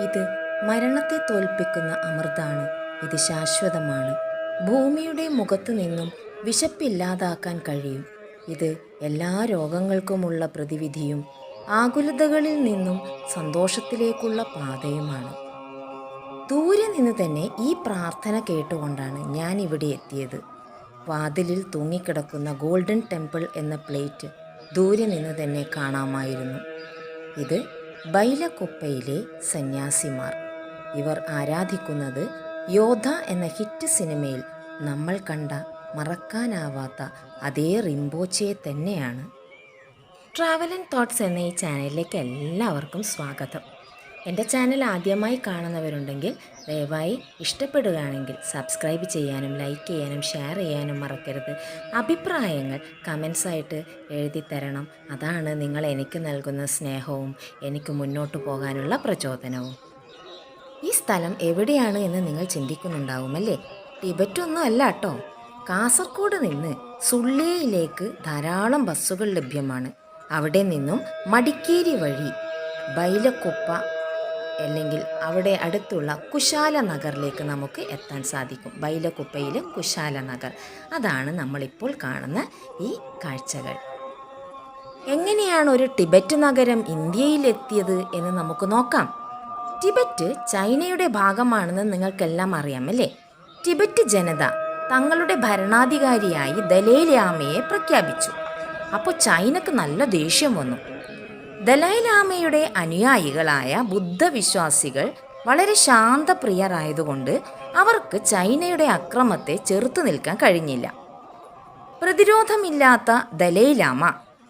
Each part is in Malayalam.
ഇത് മരണത്തെ തോൽപ്പിക്കുന്ന അമൃതാണ്. ഇത് ശാശ്വതമാണ്. ഭൂമിയുടെ മുഖത്തു നിന്നും വിശപ്പില്ലാതാക്കാൻ കഴിയും. ഇത് എല്ലാ രോഗങ്ങൾക്കുമുള്ള പ്രതിവിധിയും ആകുലതകളിൽ നിന്നും സന്തോഷത്തിലേക്കുള്ള പാതയുമാണ്. ദൂരെ നിന്ന് തന്നെ ഈ പ്രാർത്ഥന കേട്ടുകൊണ്ടാണ് ഞാൻ ഇവിടെ എത്തിയത്. വാതിലിൽ തൂങ്ങിക്കിടക്കുന്ന ഗോൾഡൻ ടെമ്പിൾ എന്ന പ്ലേറ്റ് ദൂരെ നിന്ന് തന്നെ കാണാമായിരുന്നു. ഇത് ബൈലക്കുപ്പയിലെ സന്യാസിമാർ. ഇവർ ആരാധിക്കുന്നത് യോധ എന്ന ഹിറ്റ് സിനിമയിൽ നമ്മൾ കണ്ട മറക്കാനാവാത്ത അതേ റിംബോച്ചയെ തന്നെയാണ്. ട്രാവൽ ആൻഡ് തോട്ട്സ് എന്ന ഈ ചാനലിലേക്ക് എല്ലാവർക്കും സ്വാഗതം. എൻ്റെ ചാനൽ ആദ്യമായി കാണുന്നവരുണ്ടെങ്കിൽ ദയവായി ഇഷ്ടപ്പെടുകയാണെങ്കിൽ സബ്സ്ക്രൈബ് ചെയ്യാനും ലൈക്ക് ചെയ്യാനും ഷെയർ ചെയ്യാനും മറക്കരുത്. അഭിപ്രായങ്ങൾ കമൻസായിട്ട് എഴുതി തരണം. അതാണ് നിങ്ങൾ എനിക്ക് നൽകുന്ന സ്നേഹവും എനിക്ക് മുന്നോട്ട് പോകാനുള്ള പ്രചോദനവും. ഈ സ്ഥലം എവിടെയാണ് എന്ന് നിങ്ങൾ ചിന്തിക്കുന്നുണ്ടാവുമല്ലേ? ടിബറ്റൊന്നും അല്ല കേട്ടോ. കാസർഗോഡ് നിന്ന് സുള്ളിയയിലേക്ക് ധാരാളം ബസ്സുകൾ ലഭ്യമാണ്. അവിടെ നിന്നും മടിക്കേരി വഴി ബൈലക്കുപ്പ അല്ലെങ്കിൽ അവിടെ അടുത്തുള്ള കുശാല നഗറിലേക്ക് നമുക്ക് എത്താൻ സാധിക്കും. ബൈലക്കുപ്പയിലെ കുശാല നഗർ, അതാണ് നമ്മളിപ്പോൾ കാണുന്ന ഈ കാഴ്ചകൾ. എങ്ങനെയാണ് ഒരു ടിബറ്റ് നഗരം ഇന്ത്യയിലെത്തിയത് എന്ന് നമുക്ക് നോക്കാം. ടിബറ്റ് ചൈനയുടെ ഭാഗമാണെന്ന് നിങ്ങൾക്കെല്ലാം അറിയാം അല്ലേ? ടിബറ്റ് ജനത തങ്ങളുടെ ഭരണാധികാരിയായി ദലൈലാമയെ പ്രഖ്യാപിച്ചു. അപ്പോൾ ചൈനക്ക് നല്ല ദേഷ്യം വന്നു. ദലൈലാമയുടെ അനുയായികളായ ബുദ്ധവിശ്വാസികൾ വളരെ ശാന്തപ്രിയരായതുകൊണ്ട് അവർക്ക് ചൈനയുടെ അക്രമത്തെ ചെറുത്തു നിൽക്കാൻ കഴിഞ്ഞില്ല. പ്രതിരോധമില്ലാത്ത ദലൈലാമ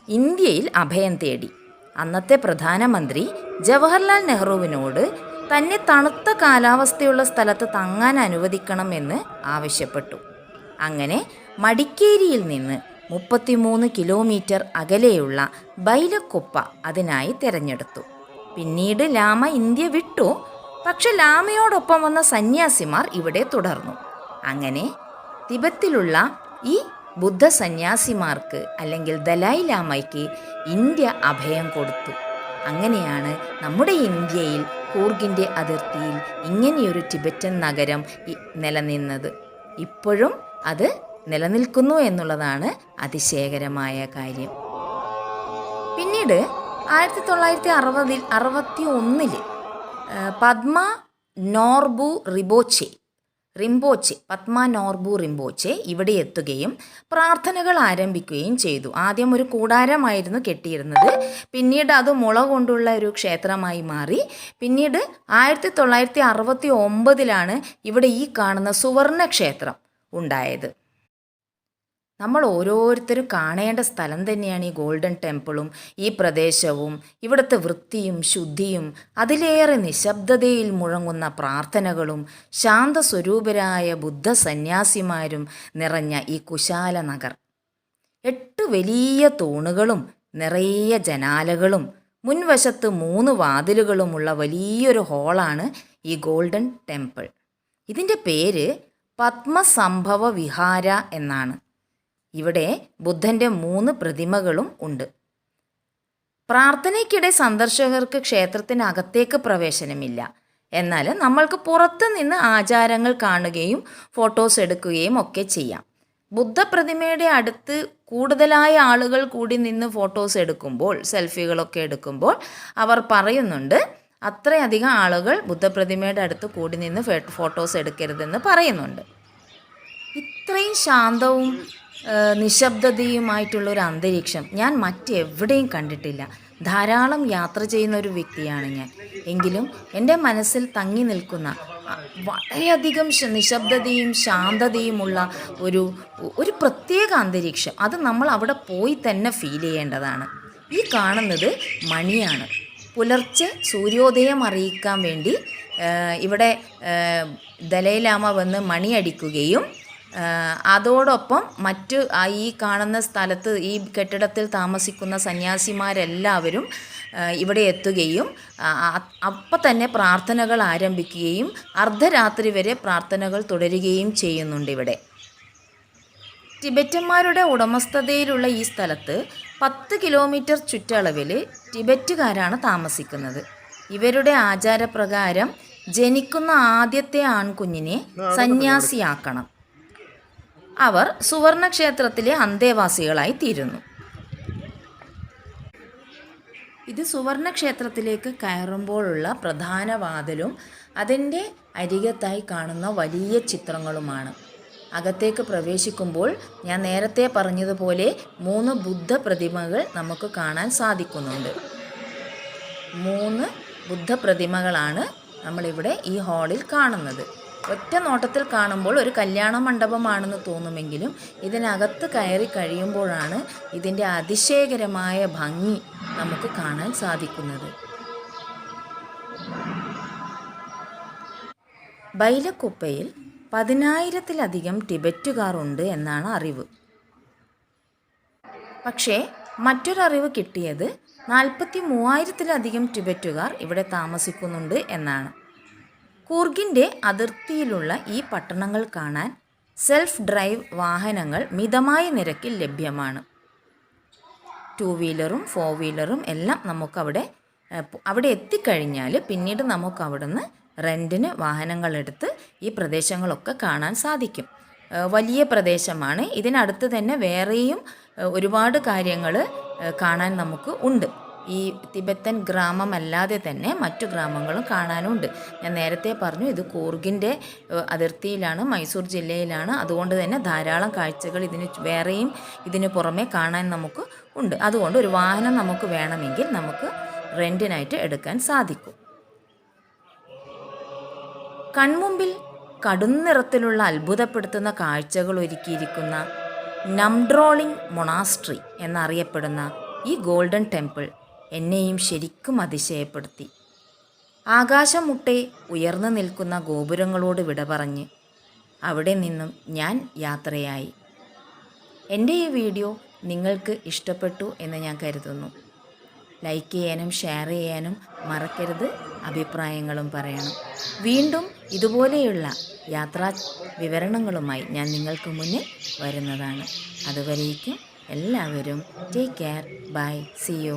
ഇന്ത്യയിൽ അഭയം തേടി. അന്നത്തെ പ്രധാനമന്ത്രി ജവഹർലാൽ നെഹ്റുവിനോട് തന്നെ തണുത്ത കാലാവസ്ഥയുള്ള സ്ഥലത്ത് തങ്ങാൻ അനുവദിക്കണമെന്ന് ആവശ്യപ്പെട്ടു. അങ്ങനെ മടിക്കേരിയിൽ നിന്ന് 33 കിലോമീറ്റർ അകലെയുള്ള ബൈലക്കുപ്പ അതിനായി തിരഞ്ഞെടുത്തു. പിന്നീട് ലാമ ഇന്ത്യ വിട്ടു. പക്ഷെ ലാമയോടൊപ്പം വന്ന സന്യാസിമാർ ഇവിടെ തുടർന്നു. അങ്ങനെ തിബത്തിലുള്ള ഈ ബുദ്ധ സന്യാസിമാർക്ക് അല്ലെങ്കിൽ ദലൈലാമയ്ക്ക് ഇന്ത്യ അഭയം കൊടുത്തു. അങ്ങനെയാണ് നമ്മുടെ ഇന്ത്യയിൽ കൂർഗിൻ്റെ അതിർത്തിയിൽ ഇങ്ങനെയൊരു ടിബറ്റൻ നഗരം നിലനിന്നത്. ഇപ്പോഴും അത് നിലനിൽക്കുന്നു എന്നുള്ളതാണ് അതിശയകരമായ കാര്യം. പിന്നീട് 1961 പത്മ നോർബു റിംബോച്ചെ ഇവിടെ എത്തുകയും പ്രാർത്ഥനകൾ ആരംഭിക്കുകയും ചെയ്തു. ആദ്യം ഒരു കൂടാരമായിരുന്നു കെട്ടിയിരുന്നത്. പിന്നീട് അത് മുള കൊണ്ടുള്ള ഒരു ക്ഷേത്രമായി മാറി. പിന്നീട് 1969 ഇവിടെ ഈ കാണുന്ന സുവർണ ക്ഷേത്രം ഉണ്ടായത്. നമ്മൾ ഓരോരുത്തരും കാണേണ്ട സ്ഥലം തന്നെയാണ് ഈ ഗോൾഡൻ ടെമ്പിളും ഈ പ്രദേശവും. ഇവിടുത്തെ വൃത്തിയും ശുദ്ധിയും അതിലേറെ നിശബ്ദതയിൽ മുഴങ്ങുന്ന പ്രാർത്ഥനകളും ശാന്തസ്വരൂപരായ ബുദ്ധ സന്യാസിമാരും നിറഞ്ഞ ഈ കുശാല നഗർ. 8 വലിയ തൂണുകളും നിറയെ ജനാലകളും മുൻവശത്ത് 3 വാതിലുകളുമുള്ള വലിയൊരു ഹോളാണ് ഈ ഗോൾഡൻ ടെമ്പിൾ. ഇതിൻ്റെ പേര് പത്മസംഭവ വിഹാര എന്നാണ്. ഇവിടെ ബുദ്ധൻ്റെ 3 പ്രതിമകളും ഉണ്ട്. പ്രാർത്ഥനയ്ക്കിടെ സന്ദർശകർക്ക് ക്ഷേത്രത്തിനകത്തേക്ക് പ്രവേശനമില്ല. എന്നാൽ നമ്മൾക്ക് പുറത്തു നിന്ന് ആചാരങ്ങൾ കാണുകയും ഫോട്ടോസ് എടുക്കുകയും ഒക്കെ ചെയ്യാം. ബുദ്ധപ്രതിമയുടെ അടുത്ത് കൂടുതലായ ആളുകൾ കൂടി നിന്ന് ഫോട്ടോസ് എടുക്കുമ്പോൾ, സെൽഫികളൊക്കെ എടുക്കുമ്പോൾ അവർ പറയുന്നുണ്ട് അത്രയധികം ആളുകൾ ബുദ്ധപ്രതിമയുടെ അടുത്ത് കൂടി നിന്ന് ഫോട്ടോസ് എടുക്കരുതെന്ന് പറയുന്നുണ്ട്. ഇത്രയും ശാന്തവും നിശബ്ദതയുമായിട്ടുള്ളൊരു അന്തരീക്ഷം ഞാൻ മറ്റെവിടെയും കണ്ടിട്ടില്ല. ധാരാളം യാത്ര ചെയ്യുന്ന ഒരു വ്യക്തിയാണ് ഞാൻ. എങ്കിലും എൻ്റെ മനസ്സിൽ തങ്ങി നിൽക്കുന്ന വളരെയധികം നിശബ്ദതയും ശാന്തതയുമുള്ള ഒരു പ്രത്യേക അന്തരീക്ഷം, അത് നമ്മൾ അവിടെ പോയി തന്നെ ഫീൽ ചെയ്യേണ്ടതാണ്. ഈ കാണുന്നത് മണിയാണ്. പുലർച്ചെ സൂര്യോദയം അറിയിക്കാൻ വേണ്ടി ഇവിടെ ദലൈലാമ വന്ന് മണിയടിക്കുകയും അതോടൊപ്പം മറ്റ് ഈ കാണുന്ന സ്ഥലത്ത് ഈ കെട്ടിടത്തിൽ താമസിക്കുന്ന സന്യാസിമാരെല്ലാവരും ഇവിടെ എത്തുകയും അപ്പം തന്നെ പ്രാർത്ഥനകൾ ആരംഭിക്കുകയും അർദ്ധരാത്രി വരെ പ്രാർത്ഥനകൾ തുടരുകയും ചെയ്യുന്നുണ്ട് ഇവിടെ. ടിബറ്റന്മാരുടെ ഉടമസ്ഥതയിലുള്ള ഈ സ്ഥലത്ത് 10 കിലോമീറ്റർ ചുറ്റളവിൽ ടിബറ്റുകാരാണ് താമസിക്കുന്നത്. ഇവരുടെ ആചാരപ്രകാരം ജനിക്കുന്ന ആദ്യത്തെ ആൺകുഞ്ഞിനെ സന്യാസിയാക്കണം. അവർ സുവർണക്ഷേത്രത്തിലെ അന്തേവാസികളായി തീരുന്നു. ഇത് സുവർണക്ഷേത്രത്തിലേക്ക് കയറുമ്പോഴുള്ള പ്രധാന വാതിലും അതിൻ്റെ അരികത്തായി കാണുന്ന വലിയ ചിത്രങ്ങളുമാണ്. അകത്തേക്ക് പ്രവേശിക്കുമ്പോൾ ഞാൻ നേരത്തെ പറഞ്ഞതുപോലെ 3 ബുദ്ധ പ്രതിമകൾ നമുക്ക് കാണാൻ സാധിക്കുന്നുണ്ട്. 3 ബുദ്ധ പ്രതിമകളാണ് നമ്മളിവിടെ ഈ ഹാളിൽ കാണുന്നത്. ഒറ്റ നോട്ടത്തിൽ കാണുമ്പോൾ ഒരു കല്യാണ മണ്ഡപമാണെന്ന് തോന്നുമെങ്കിലും ഇതിനകത്ത് കയറി കഴിയുമ്പോഴാണ് ഇതിൻ്റെ അതിശയകരമായ ഭംഗി നമുക്ക് കാണാൻ സാധിക്കുന്നത്. ബൈലക്കുപ്പയിൽ 10,000-ലധികം ടിബറ്റുകാർ ഉണ്ട് എന്നാണ് അറിവ്. പക്ഷേ മറ്റൊരറിവ് കിട്ടിയത് 43,000-ലധികം ടിബറ്റുകാർ ഇവിടെ താമസിക്കുന്നുണ്ട് എന്നാണ്. കൂർഗിൻ്റെ അതിർത്തിയിലുള്ള ഈ പട്ടണങ്ങൾ കാണാൻ സെൽഫ് ഡ്രൈവ് വാഹനങ്ങൾ മിതമായ നിരക്കിൽ ലഭ്യമാണ്. 2 വീലറും 4 വീലറും എല്ലാം നമുക്കവിടെ എത്തിക്കഴിഞ്ഞാൽ പിന്നീട് നമുക്ക് അവിടുന്ന് റെൻറ്റിന് വാഹനങ്ങളെടുത്ത് ഈ പ്രദേശങ്ങളൊക്കെ കാണാൻ സാധിക്കും. വലിയ പ്രദേശമാണ്. ഇതിനടുത്ത് തന്നെ വേറെയും ഒരുപാട് കാര്യങ്ങൾ കാണാൻ നമുക്ക് ഉണ്ട്. ഈ തിബത്തൻ ഗ്രാമമല്ലാതെ തന്നെ മറ്റു ഗ്രാമങ്ങളും കാണാനുണ്ട്. ഞാൻ നേരത്തെ പറഞ്ഞു ഇത് കൂർഗിൻ്റെ അതിർത്തിയിലാണ്, മൈസൂർ ജില്ലയിലാണ്. അതുകൊണ്ട് തന്നെ ധാരാളം കാഴ്ചകൾ ഇതിന് പുറമെ കാണാൻ നമുക്ക് ഉണ്ട്. അതുകൊണ്ട് ഒരു വാഹനം നമുക്ക് വേണമെങ്കിൽ നമുക്ക് റെൻറ്റിനായിട്ട് എടുക്കാൻ സാധിക്കും. കൺമുമ്പിൽ കടുംനിറത്തിലുള്ള അത്ഭുതപ്പെടുത്തുന്ന കാഴ്ചകൾ ഒരുക്കിയിരിക്കുന്ന നംഡ്രോളിംഗ് മൊണാസ്ട്രി എന്നറിയപ്പെടുന്ന ഈ ഗോൾഡൻ ടെമ്പിൾ എന്നെയും ശരിക്കും അതിശയപ്പെടുത്തി. ആകാശമുട്ടെ ഉയർന്നു നിൽക്കുന്ന ഗോപുരങ്ങളോട് വിട പറഞ്ഞ് അവിടെ നിന്നും ഞാൻ യാത്രയായി. എൻ്റെ ഈ വീഡിയോ നിങ്ങൾക്ക് ഇഷ്ടപ്പെട്ടു എന്ന് ഞാൻ കരുതുന്നു. ലൈക്ക് ചെയ്യാനും ഷെയർ ചെയ്യാനും മറക്കരുത്. അഭിപ്രായങ്ങളും പറയണം. വീണ്ടും ഇതുപോലെയുള്ള യാത്രാ വിവരണങ്ങളുമായി ഞാൻ നിങ്ങൾക്ക് മുന്നിൽ വരുന്നതാണ്. അതുവരേക്കും എല്ലാവരും take care. Bye. See U.